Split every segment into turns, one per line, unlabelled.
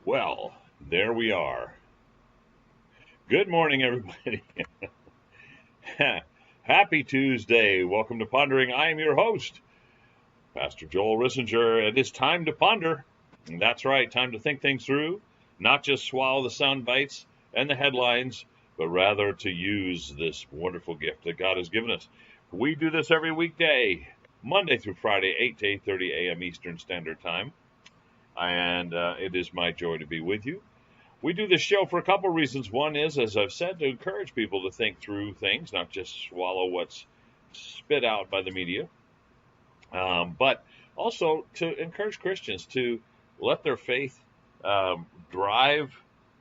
Well, there we are. Good morning, everybody. Happy Tuesday. Welcome to Pondering. I am your host, Pastor Joel Rissinger. It is time to ponder. And that's right, time to think things through, not just swallow the sound bites and the headlines, but rather to use this wonderful gift that God has given us. We do this every weekday, Monday through Friday, 8 to 8:30 a.m. Eastern Standard Time. And it is my joy to be with you. We do this show for a couple of reasons. One is, as I've said, to encourage people to think through things, not just swallow what's spit out by the media, but also to encourage Christians to let their faith drive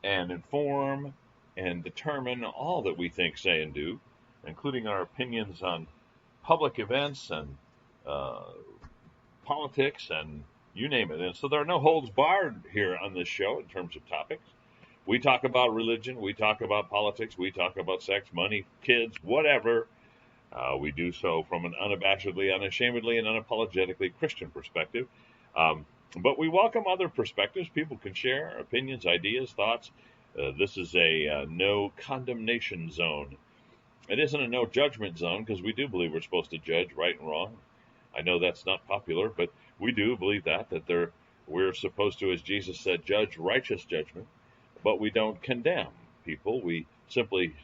and inform and determine all that we think, say, and do, including our opinions on public events and politics and you name it. And so there are no holds barred here on this show in terms of topics. We talk about religion, we talk about politics, we talk about sex, money, kids, whatever. We do so from an unabashedly, unashamedly, and unapologetically Christian perspective. But we welcome other perspectives. People can share opinions, ideas, thoughts. This is a no condemnation zone. It isn't a no judgment zone because we do believe we're supposed to judge right and wrong. I know that's not popular, but we do believe that we're supposed to, as Jesus said, judge righteous judgment. But we don't condemn people. We simply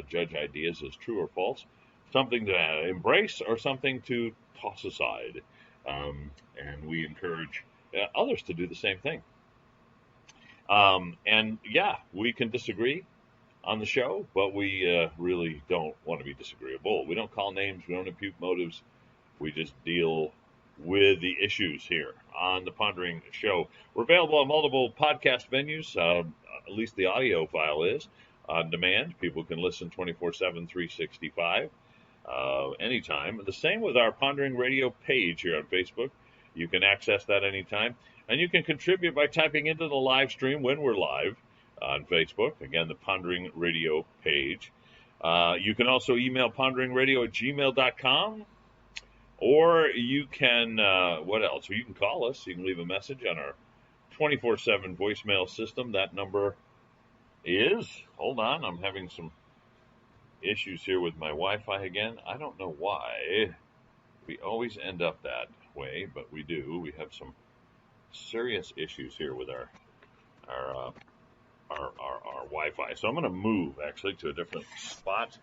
judge ideas as true or false, something to embrace or something to toss aside. And we encourage others to do the same thing. And yeah, we can disagree on the show, but we really don't want to be disagreeable. We don't call names. We don't impute motives. We just deal with the issues here on the Pondering Show. We're available on multiple podcast venues. At least the audio file is on demand. People can listen 24/7, 365, anytime. The same with our Pondering Radio page here on Facebook. You can access that anytime. And you can contribute by typing into the live stream when we're live on Facebook. Again, the Pondering Radio page. You can also email ponderingradio@gmail.com. Or you can, what else? You can call us. You can leave a message on our 24/7 voicemail system. That number is, hold on, I'm having some issues here with my Wi-Fi again. I don't know why. We always end up that way, but we do. We have some serious issues here with our Wi-Fi. So I'm going to move, actually, to a different spot,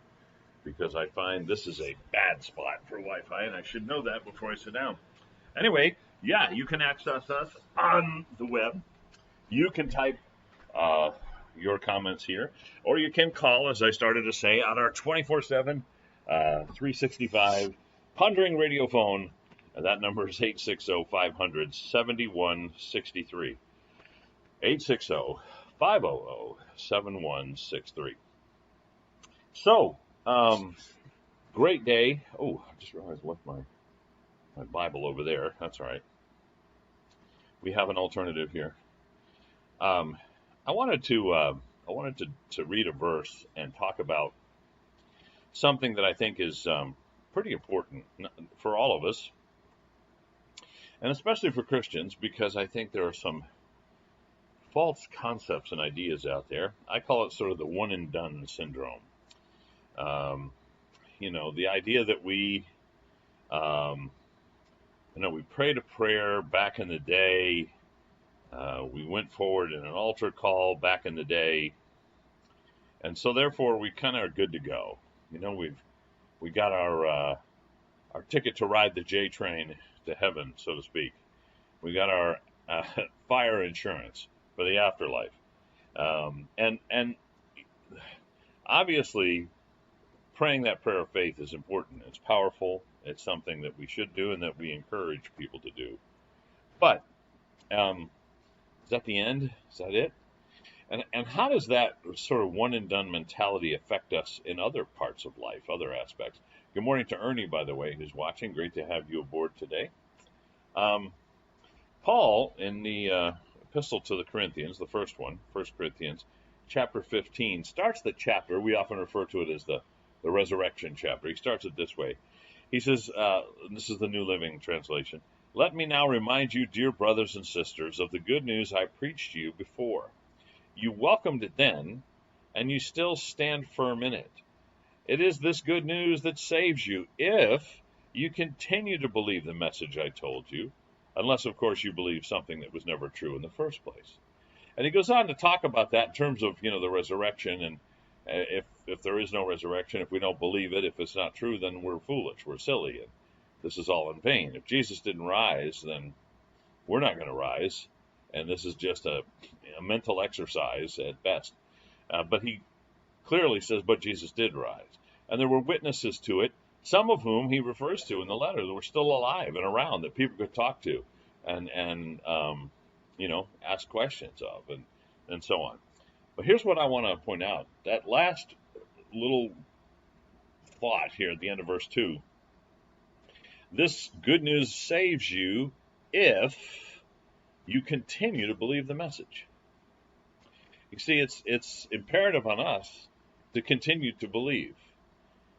because I find this is a bad spot for Wi-Fi, and I should know that before I sit down. Anyway, yeah, you can access us on the web. You can type your comments here, or you can call, as I started to say, on our 24/7, 365 Pondering Radio phone. That number is 860-500-7163. 860-500-7163. So, great day. Oh, I just realized I left my Bible over there. That's all right. We have an alternative here. I wanted to read a verse and talk about something that I think is pretty important for all of us, and especially for Christians, because I think there are some false concepts and ideas out there. I call it sort of the one and done syndrome. The idea that we prayed a prayer back in the day. We went forward in an altar call back in the day. And so therefore we kind of are good to go. We got our ticket to ride the J train to heaven, so to speak. We got our fire insurance for the afterlife. And obviously, praying that prayer of faith is important. It's powerful. It's something that we should do and that we encourage people to do. But is that the end? Is that it? And how does that sort of one and done mentality affect us in other parts of life, other aspects? Good morning to Ernie, by the way, who's watching. Great to have you aboard today. Paul, in the epistle to the Corinthians, the first one, 1 Corinthians, chapter 15, starts the chapter. We often refer to it as the resurrection chapter. He starts it this way. He says, this is the New Living Translation, Let me now remind you, dear brothers and sisters, of the good news I preached to you before. You welcomed it then, and you still stand firm in it. It is this good news that saves you if you continue to believe the message I told you, unless, of course, you believe something that was never true in the first place. And he goes on to talk about that in terms of, the resurrection. And if there is no resurrection, if we don't believe it, if it's not true, then we're foolish, we're silly, and this is all in vain. If Jesus didn't rise, then we're not going to rise, and this is just a mental exercise at best. But he clearly says, but Jesus did rise. And there were witnesses to it, some of whom he refers to in the letter that were still alive and around that people could talk to and ask questions of and so on. But here's what I want to point out. That last little thought here at the end of verse 2. This good news saves you if you continue to believe the message. You see, it's imperative on us to continue to believe.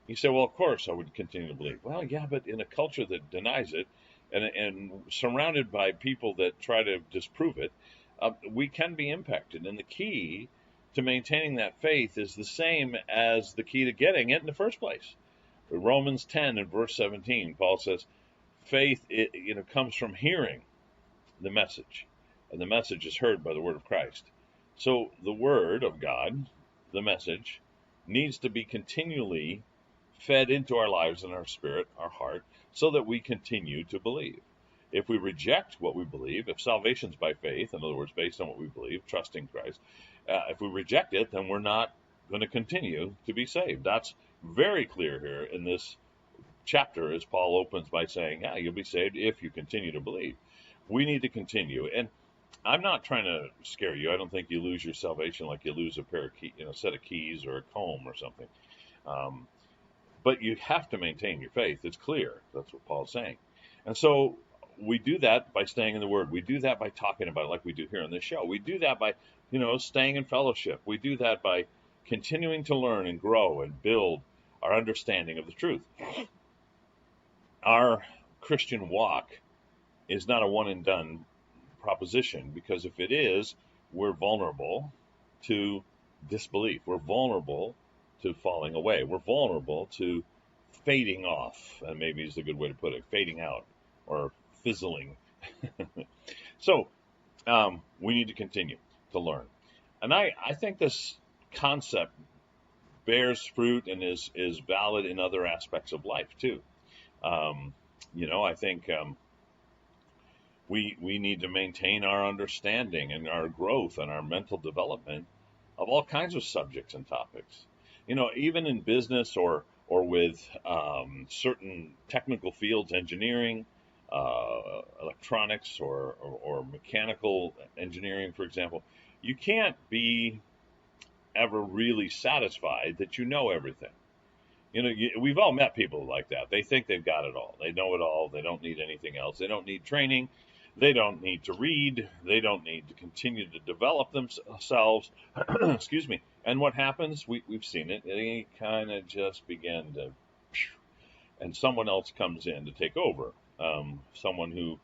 You say, well, of course I would continue to believe. Well, yeah, but in a culture that denies it and surrounded by people that try to disprove it, we can be impacted. And the key to maintaining that faith is the same as the key to getting it in the first place. Romans 10 and verse 17, Paul says, faith comes from hearing the message, and the message is heard by the word of Christ. So the word of God, the message, needs to be continually fed into our lives and our spirit, our heart, so that we continue to believe. If we reject what we believe, if salvation's by faith, in other words, based on what we believe, trusting Christ, if we reject it, then we're not going to continue to be saved. That's very clear here in this chapter as Paul opens by saying, yeah, you'll be saved if you continue to believe. We need to continue. And I'm not trying to scare you. I don't think you lose your salvation like you lose a pair of keys, set of keys or a comb or something. But you have to maintain your faith. It's clear. That's what Paul's saying. And so we do that by staying in the Word. We do that by talking about it like we do here on this show. We do that by, staying in fellowship. We do that by continuing to learn and grow and build our understanding of the truth. Our Christian walk is not a one and done proposition, because if it is, we're vulnerable to disbelief. We're vulnerable to falling away. We're vulnerable to fading off, and maybe is a good way to put it, fading out or fizzling. So we need to continue to learn. And I think this concept bears fruit and is valid in other aspects of life too. I think we need to maintain our understanding and our growth and our mental development of all kinds of subjects and topics. Even in business or with certain technical fields, engineering, electronics, or mechanical engineering, for example, you can't be ever really satisfied that you know everything. We've all met people like that. They think they've got it all. They know it all. They don't need anything else. They don't need training. They don't need to read. They don't need to continue to develop themselves. Excuse me. And what happens? We've seen it. They kind of just begin to, and someone else comes in to take over. Someone who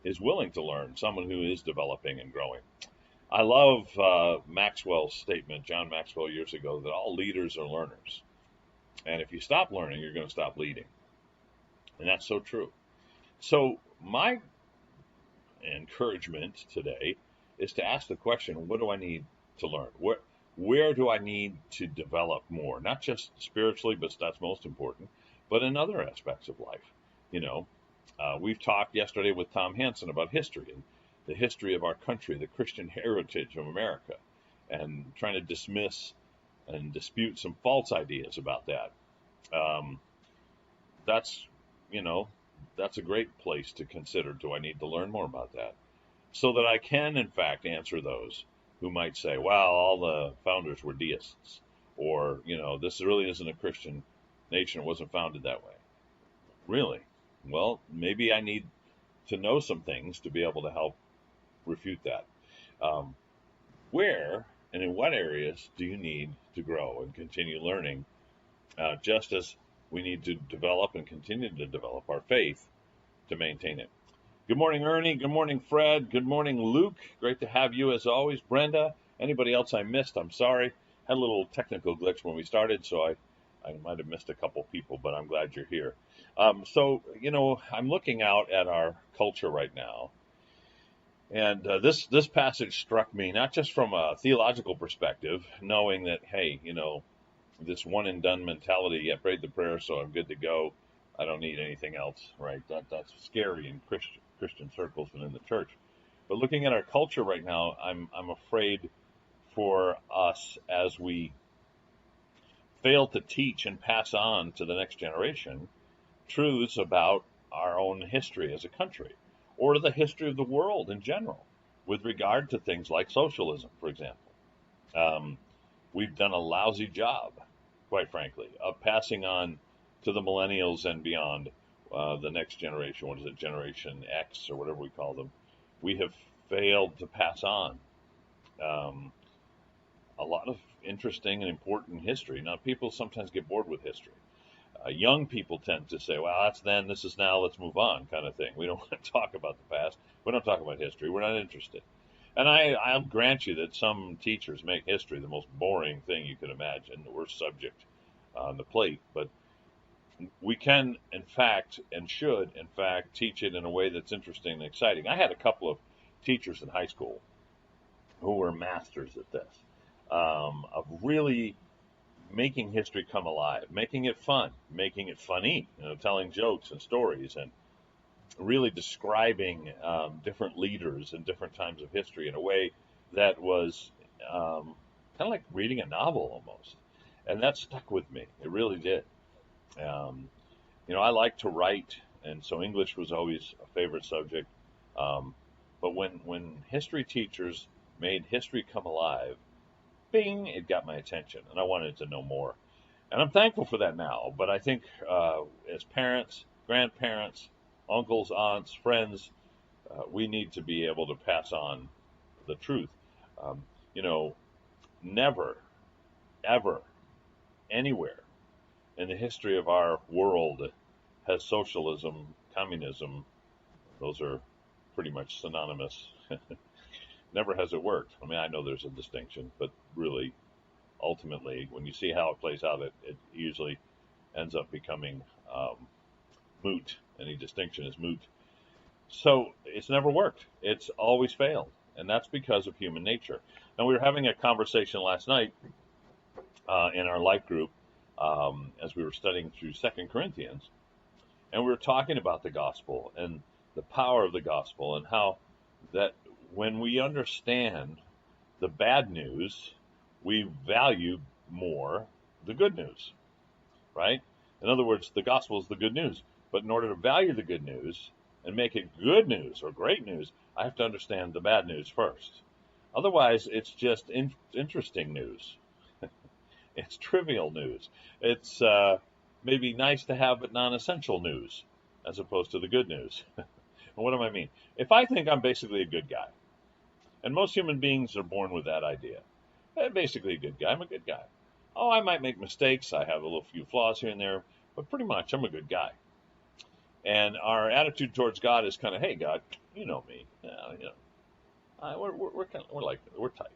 is willing to learn. Someone who is developing and growing. I love Maxwell's statement, John Maxwell, years ago, that all leaders are learners. And if you stop learning, you're going to stop leading. And that's so true. So my encouragement today is to ask the question, what do I need to learn? Where do I need to develop more? Not just spiritually, but that's most important, but in other aspects of life. We've talked yesterday with Tom Hansen about history and the history of our country, the Christian heritage of America, and trying to dismiss and dispute some false ideas about that. That's a great place to consider. Do I need to learn more about that? So that I can, in fact, answer those who might say, well, all the founders were deists, or, this really isn't a Christian nation. It wasn't founded that way. Really? Well, maybe I need to know some things to be able to help refute that. Where and in what areas do you need to grow and continue learning, just as we need to develop and continue to develop our faith to maintain it? Good morning, Ernie. Good morning, Fred. Good morning, Luke. Great to have you as always. Brenda. Anybody else I missed? I'm sorry. Had a little technical glitch when we started, so I might have missed a couple people, but I'm glad you're here. I'm looking out at our culture right now, and this passage struck me not just from a theological perspective, knowing that hey, this one and done mentality. I prayed the prayer, so I'm good to go. I don't need anything else, right? That's scary in Christian circles and in the church. But looking at our culture right now, I'm afraid for us as we fail to teach and pass on to the next generation truths about our own history as a country or the history of the world in general with regard to things like socialism, for example. Um, we've done a lousy job, quite frankly, of passing on to the millennials and beyond, the next generation. What is it, Generation X or whatever we call them? We have failed to pass on um, a lot of interesting and important history. Now, people sometimes get bored with history. Young people tend to say, well, that's then, this is now, let's move on, kind of thing. We don't want to talk about the past. We don't talk about history. We're not interested. And I'll grant you that some teachers make history the most boring thing you can imagine, the worst subject on the plate. But we can, in fact, and should, in fact, teach it in a way that's interesting and exciting. I had a couple of teachers in high school who were masters at this, of really making history come alive, making it fun, making it funny, telling jokes and stories, and really describing different leaders in different times of history in a way that was kind of like reading a novel almost. And that stuck with me. It really did. Um, I like to write, and so English was always a favorite subject. But when history teachers made history come alive, bing, it got my attention, and I wanted to know more. And I'm thankful for that now. But I think as parents, grandparents, uncles, aunts, friends, we need to be able to pass on the truth. Um, you know, never, ever, anywhere in the history of our world has socialism, communism, those are pretty much synonymous. Never has it worked. I mean, I know there's a distinction, but really, ultimately, when you see how it plays out, it usually ends up becoming moot. Any distinction is moot. So it's never worked. It's always failed. And that's because of human nature. Now, we were having a conversation last night in our life group as we were studying through Second Corinthians. And we were talking about the gospel and the power of the gospel and how that when we understand the bad news, we value more the good news, right? In other words, the gospel is the good news. But in order to value the good news and make it good news or great news, I have to understand the bad news first. Otherwise, it's just interesting news. It's trivial news. It's maybe nice to have, but non-essential news, as opposed to the good news. And what do I mean? If I think I'm basically a good guy, and most human beings are born with that idea, basically a good guy, I'm a good guy. Oh, I might make mistakes. I have a little few flaws here and there, but pretty much I'm a good guy. And our attitude towards God is kind of, hey, God, you know me. We're tight.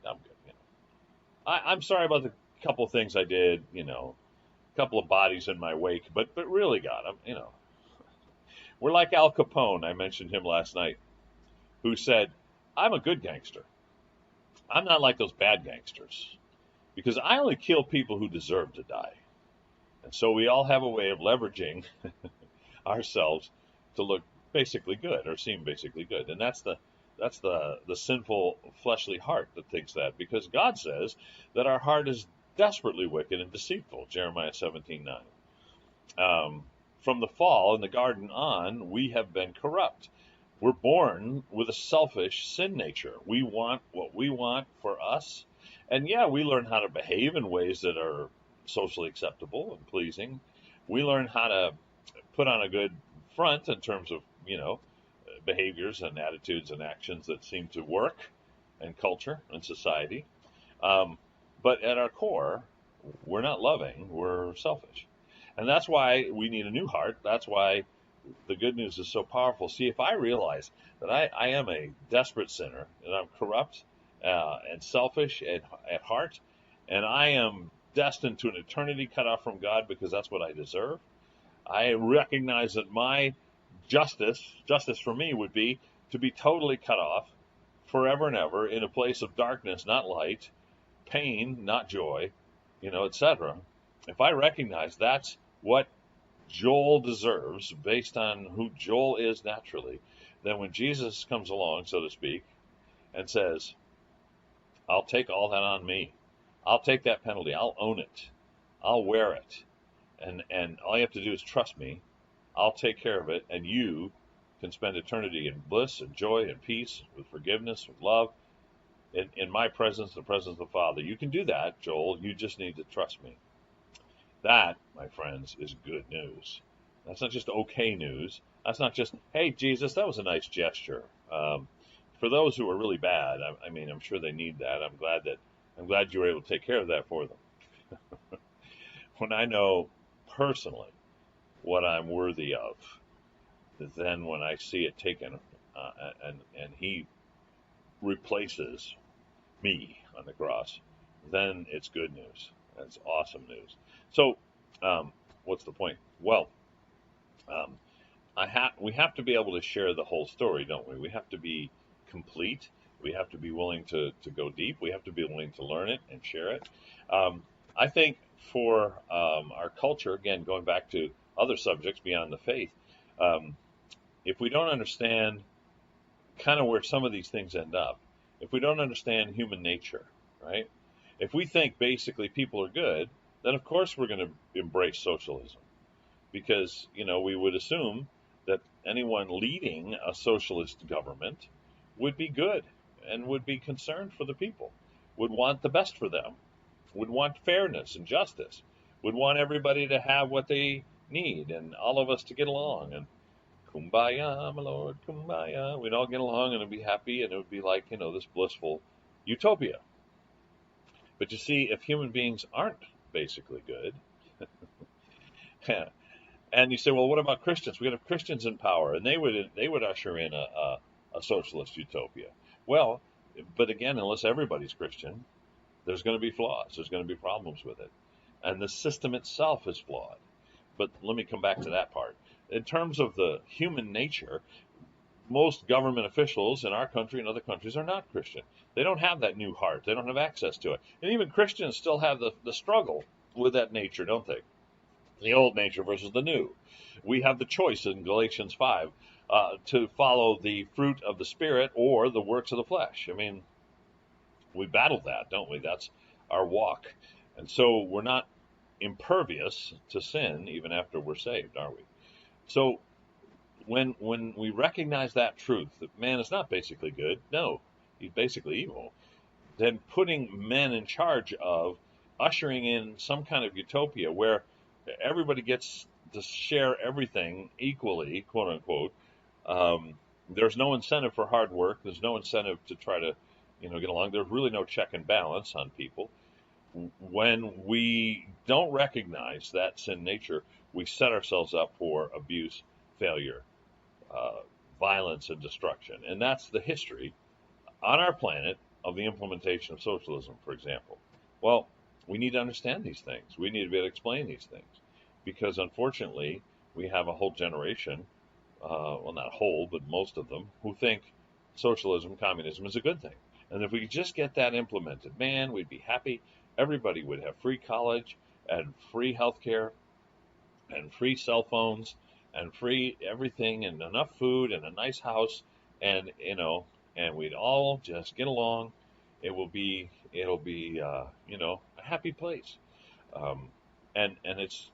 I'm good. I'm sorry about the couple of things I did. A couple of bodies in my wake, but really, God, we're like Al Capone. I mentioned him last night, who said, I'm a good gangster. I'm not like those bad gangsters because I only kill people who deserve to die. And so we all have a way of leveraging ourselves to look basically good or seem basically good. And that's the sinful fleshly heart that thinks that, because God says that our heart is desperately wicked and deceitful, Jeremiah 17:9. From the fall in the garden on, we have been corrupt. We're born with a selfish sin nature. We want what we want for us. And yeah, we learn how to behave in ways that are socially acceptable and pleasing. We learn how to put on a good front in terms of, behaviors and attitudes and actions that seem to work in culture and society. But at our core, we're not loving, we're selfish. And that's why we need a new heart. That's why the good news is so powerful. See, if I realize that I am a desperate sinner, and I'm corrupt and selfish at heart, and I am destined to an eternity cut off from God because that's what I deserve, I recognize that my justice for me would be to be totally cut off forever and ever in a place of darkness, not light, pain, not joy, etc. If I recognize that's what Joel deserves based on who Joel is naturally, then when Jesus comes along, so to speak, and says, I'll take all that on me. I'll take that penalty. I'll own it. I'll wear it. And all you have to do is trust me. I'll take care of it. And you can spend eternity in bliss and joy and peace, with forgiveness, with love, in my presence, the presence of the Father. You can do that, Joel. You just need to trust me. That, my friends, is good news. That's not just okay news. That's not just, hey, Jesus, that was a nice gesture. For those who are really bad, I mean, I'm sure they need that. I'm glad you were able to take care of that for them. When I know personally what I'm worthy of, then when I see it taken, and He replaces me on the cross, then it's good news. That's awesome news. So, what's the point? Well, we have to be able to share the whole story, don't we? We have to be complete. We have to be willing to go deep. We have to be willing to learn it and share it. I think for our culture, again, going back to other subjects beyond the faith, if we don't understand kind of where some of these things end up, if we don't understand human nature, right? If we think basically people are good, then of course we're going to embrace socialism, because we would assume that anyone leading a socialist government would be good and would be concerned for the people, would want the best for them, would want fairness and justice, would want everybody to have what they need and all of us to get along, and kumbaya, my lord, kumbaya. We'd all get along and it'd be happy, and it would be like, this blissful utopia. But you see, if human beings aren't basically good, and you say, well, what about Christians? We could have Christians in power, and they would usher in a socialist utopia. Well, but again, unless everybody's Christian, there's going to be flaws. There's going to be problems with it, and the system itself is flawed. But let me come back to that part. In terms of the human nature, most government officials in our country and other countries are not Christian. They don't have that new heart. They don't have access to it. And even Christians still have the struggle with that nature, don't they? The old nature versus the new. We have the choice in Galatians 5 to follow the fruit of the Spirit or the works of the flesh. I mean, we battle that, don't we? That's our walk. And so we're not impervious to sin even after we're saved, are we? So when we recognize that truth, that man is not basically good, no, he's basically evil, then putting men in charge of ushering in some kind of utopia where everybody gets to share everything equally, quote unquote, there's no incentive for hard work. There's no incentive to try to, get along. There's really no check and balance on people. When we don't recognize that sin nature, we set ourselves up for abuse, failure, violence, and destruction. And that's the history on our planet of the implementation of socialism, for example. Well, we need to understand these things. We need to be able to explain these things, because unfortunately, we have a whole generation, well, not whole, but most of them, who think socialism, communism is a good thing. And if we could just get that implemented, man, we'd be happy. Everybody would have free college and free health care and free cell phones and free everything and enough food and a nice house, and and we'd all just get along. It'll be a happy place. And it's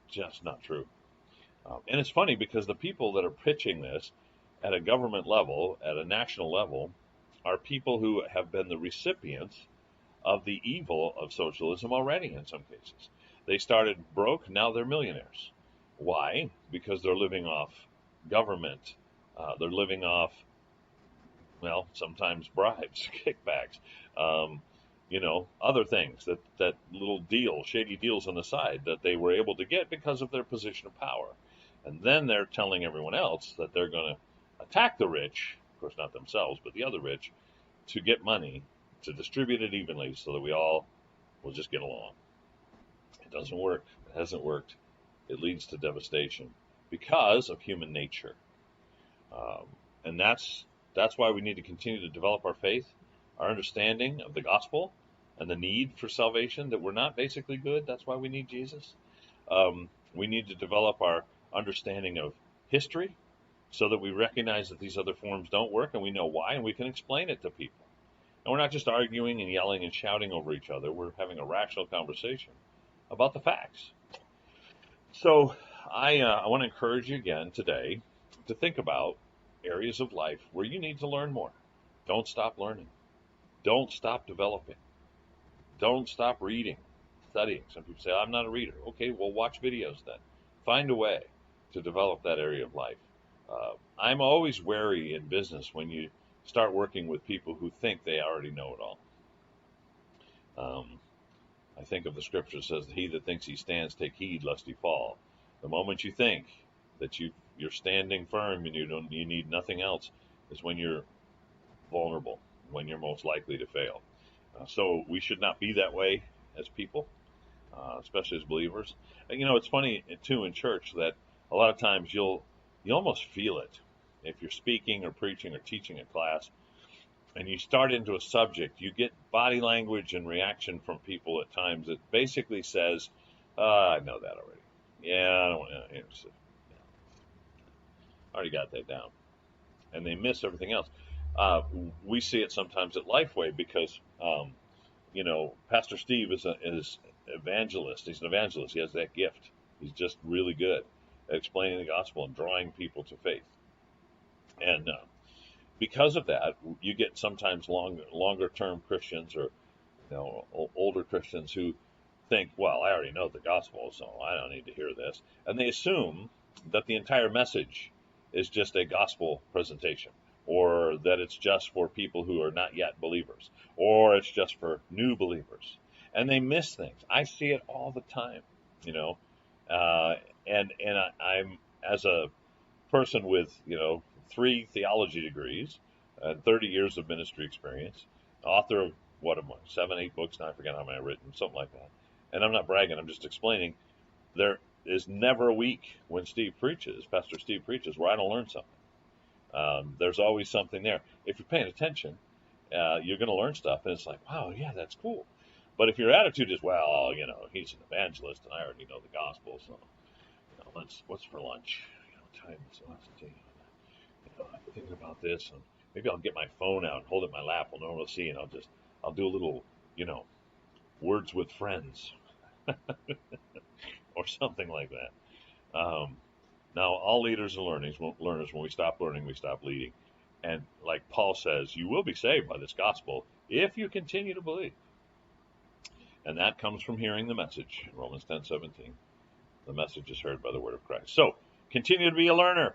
just not true. And it's funny because the people that are pitching this at a government level, at a national level, are people who have been the recipients of the evil of socialism already in some cases. They started broke, now they're millionaires. Why? Because they're living off government. They're living off, well, sometimes bribes, kickbacks, other things, that little deals, shady deals on the side that they were able to get because of their position of power. And then they're telling everyone else that they're going to attack the rich, of course not themselves, but the other rich, to get money, to distribute it evenly so that we all will just get along. It doesn't work. It hasn't worked. It leads to devastation because of human nature. And that's why we need to continue to develop our faith, our understanding of the gospel, and the need for salvation, that we're not basically good. That's why we need Jesus. We need to develop our understanding of history so that we recognize that these other forms don't work, and we know why, and we can explain it to people. And we're not just arguing and yelling and shouting over each other. We're having a rational conversation about the facts. So I want to encourage you again today to think about areas of life where you need to learn more. Don't stop learning. Don't stop developing. Don't stop reading, studying. Some people say, I'm not a reader. Okay, well, watch videos then. Find a way to develop that area of life. I'm always wary in business when you start working with people who think they already know it all. I think of the scripture that says, he that thinks he stands, take heed lest he fall. The moment you think that you're standing firm and you need nothing else is when you're vulnerable, when you're most likely to fail. So we should not be that way as people, especially as believers. And, it's funny too in church that a lot of times you almost feel it if you're speaking or preaching or teaching a class, and you start into a subject. You get body language and reaction from people at times that basically says, "I know that already. Yeah, I don't want to. Already got that down," and they miss everything else. We see it sometimes at Lifeway because, Pastor Steve is evangelist. He's an evangelist. He has that gift. He's just really good at explaining the gospel and drawing people to faith. And because of that, you get sometimes longer term Christians or older Christians who think, well, I already know the gospel, so I don't need to hear this. And they assume that the entire message is just a gospel presentation, or that it's just for people who are not yet believers, or it's just for new believers. And they miss things. I see it all the time, and I'm, as a person with 3 theology degrees and 30 years of ministry experience, author of 7, 8 books, now I forget how many I've written, something like that. And I'm not bragging, I'm just explaining. There is never a week when Pastor Steve preaches, where I don't learn something. There's always something there. If you're paying attention, you're going to learn stuff, and it's like, wow, yeah, that's cool. But if your attitude is, well, he's an evangelist, and I already know the gospel, so what's for lunch? Time is I'm thinking about this, and maybe I'll get my phone out and hold it in my lap. We'll normally see, and I'll do a little, words with friends, or something like that. Now, all leaders are learners. When we stop learning, we stop leading. And like Paul says, you will be saved by this gospel if you continue to believe. And that comes from hearing the message. Romans 10:17. The message is heard by the word of Christ. So continue to be a learner.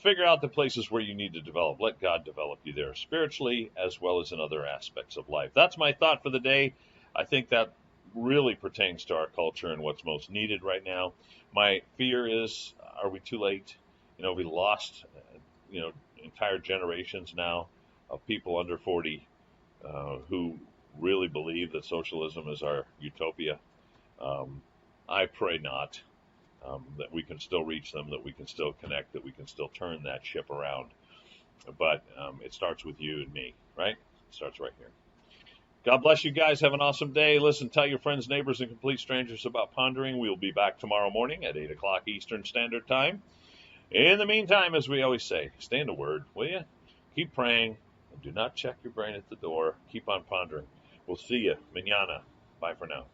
Figure out the places where you need to develop. Let God develop you there spiritually as well as in other aspects of life. That's my thought for the day. I think that really pertains to our culture and what's most needed right now. My fear is, are we too late? We lost, entire generations now of people under 40 who really believe that socialism is our utopia. I pray not. That we can still reach them, that we can still connect, that we can still turn that ship around. But it starts with you and me, right? It starts right here. God bless you guys. Have an awesome day. Listen, tell your friends, neighbors, and complete strangers about Pondering. We'll be back tomorrow morning at 8 o'clock Eastern Standard Time. In the meantime, as we always say, stay in the Word, will you? Keep praying, and do not check your brain at the door. Keep on pondering. We'll see you mañana. Bye for now.